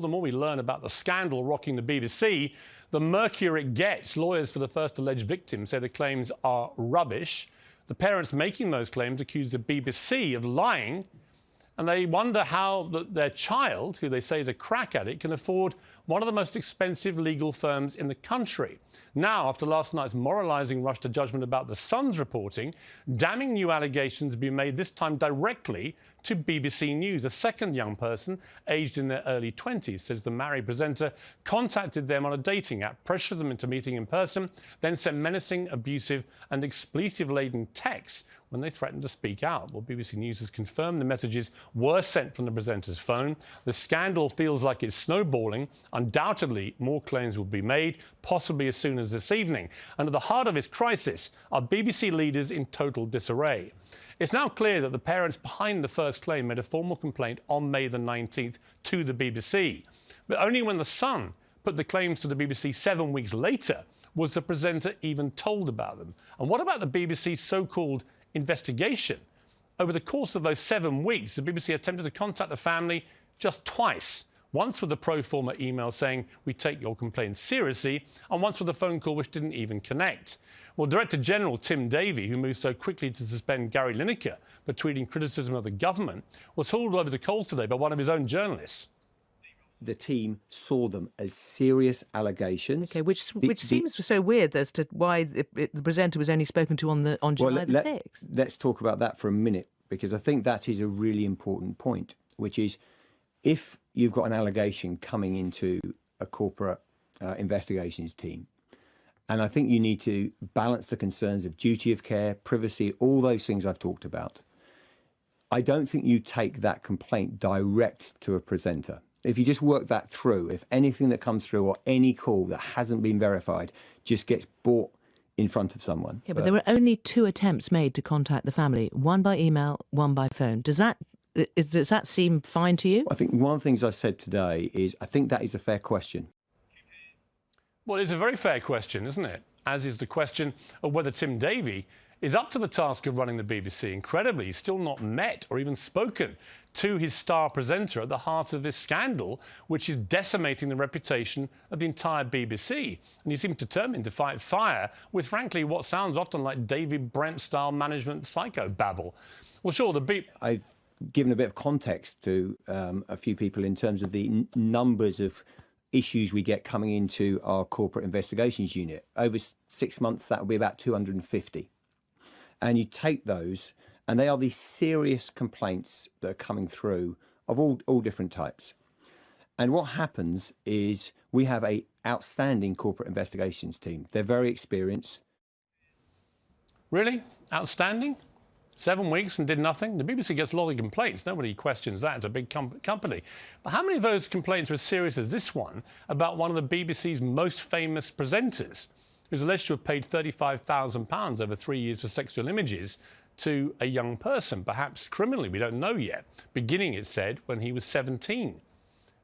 The more we learn about the scandal rocking the BBC, the murkier it gets. Lawyers for the first alleged victim say the claims are rubbish. The parents making those claims accuse the BBC of lying, and they wonder how their child, who they say is a crack addict, can afford one of the most expensive legal firms in the country. Now, after last night's moralising rush to judgment about the Sun's reporting, damning new allegations have been made, this time directly to BBC News. A second young person, aged in their early 20s, says the married presenter contacted them on a dating app, pressured them into meeting in person, then sent menacing, abusive and expletive-laden texts when they threatened to speak out. Well, BBC News has confirmed the messages were sent from the presenter's phone. The scandal feels like it's snowballing. Undoubtedly, more claims will be made, possibly as soon as this evening. And at the heart of this crisis are BBC leaders in total disarray. It's now clear that the parents behind the first claim made a formal complaint on May the 19th to the BBC. But only when the Sun put the claims to the BBC 7 weeks later was the presenter even told about them. And what about the BBC's so-called investigation? Over the course of those 7 weeks, the BBC attempted to contact the family just twice. Once with a pro forma email saying, "We take your complaint seriously," and once with a phone call which didn't even connect. Well, Director General Tim Davie, who moved so quickly to suspend Gary Lineker for tweeting criticism of the government, was hauled over the coals today by one of his own journalists. The team saw them as serious allegations. OK, which seems so weird as to why the presenter was only spoken to on July the 6th. Let's talk about that for a minute, because I think that is a really important point, which is if you've got an allegation coming into a corporate investigations team, and I think you need to balance the concerns of duty of care, privacy, all those things I've talked about. I don't think you take that complaint direct to a presenter. If you just work that through, if anything that comes through or any call that hasn't been verified just gets brought in front of someone. Yeah, but there were only 2 attempts made to contact the family, one by email, one by phone. Does that seem fine to you? I think one of the things I've said today is I think that is a fair question. Well, it's a very fair question, isn't it? As is the question of whether Tim Davie is up to the task of running the BBC. Incredibly, he's still not met or even spoken to his star presenter at the heart of this scandal, which is decimating the reputation of the entire BBC. And he seems determined to fight fire with, frankly, what sounds often like David Brent-style management psychobabble. Well, sure, I've given a bit of context to a few people in terms of the numbers of issues we get coming into our corporate investigations unit. Over 6 months, that will be about 250. And you take those, and they are these serious complaints that are coming through of all different types. And what happens is we have an outstanding corporate investigations team. They're very experienced. Really? Outstanding? 7 weeks and did nothing? The BBC gets a lot of complaints. Nobody questions that. It's a big company. But how many of those complaints were as serious as this one about one of the BBC's most famous presenters, who's alleged to have paid £35,000 over 3 years for sexual images to a young person, perhaps criminally, we don't know yet, beginning, it said, when he was 17.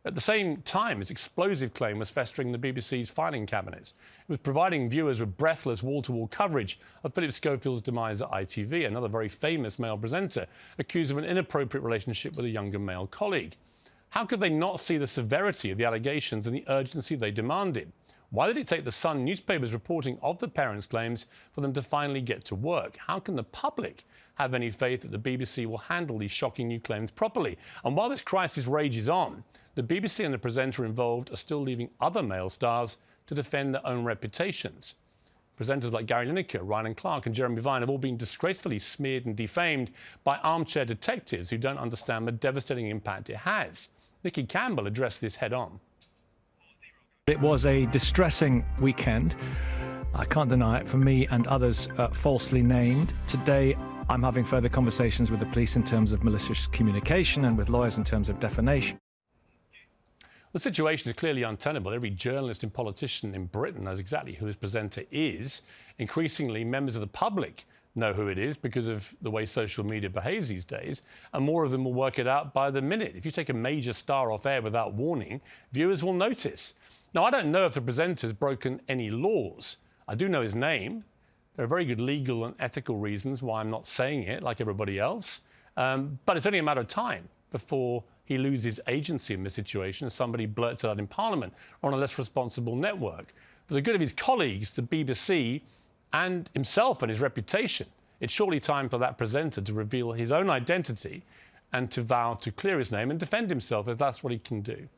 At the same time, its explosive claim was festering the BBC's filing cabinets. It was providing viewers with breathless wall-to-wall coverage of Philip Schofield's demise at ITV, another very famous male presenter, accused of an inappropriate relationship with a younger male colleague. How could they not see the severity of the allegations and the urgency they demanded? Why did it take the Sun newspaper's reporting of the parents' claims for them to finally get to work? How can the public have any faith that the BBC will handle these shocking new claims properly? And while this crisis rages on, the BBC and the presenter involved are still leaving other male stars to defend their own reputations. Presenters like Gary Lineker, Ryan Clark and Jeremy Vine have all been disgracefully smeared and defamed by armchair detectives who don't understand the devastating impact it has. Nicky Campbell addressed this head-on. It was a distressing weekend. I can't deny it, for me and others falsely named. Today, I'm having further conversations with the police in terms of malicious communication and with lawyers in terms of defamation. The situation is clearly untenable. Every journalist and politician in Britain knows exactly who this presenter is. Increasingly, members of the public know who it is because of the way social media behaves these days, and more of them will work it out by the minute. If you take a major star off air without warning, viewers will notice. Now, I don't know if the presenter's broken any laws. I do know his name. There are very good legal and ethical reasons why I'm not saying it like everybody else. But it's only a matter of time before he loses agency in this situation as somebody blurts it out in Parliament or on a less responsible network. For the good of his colleagues, the BBC, and himself and his reputation, it's surely time for that presenter to reveal his own identity and to vow to clear his name and defend himself if that's what he can do.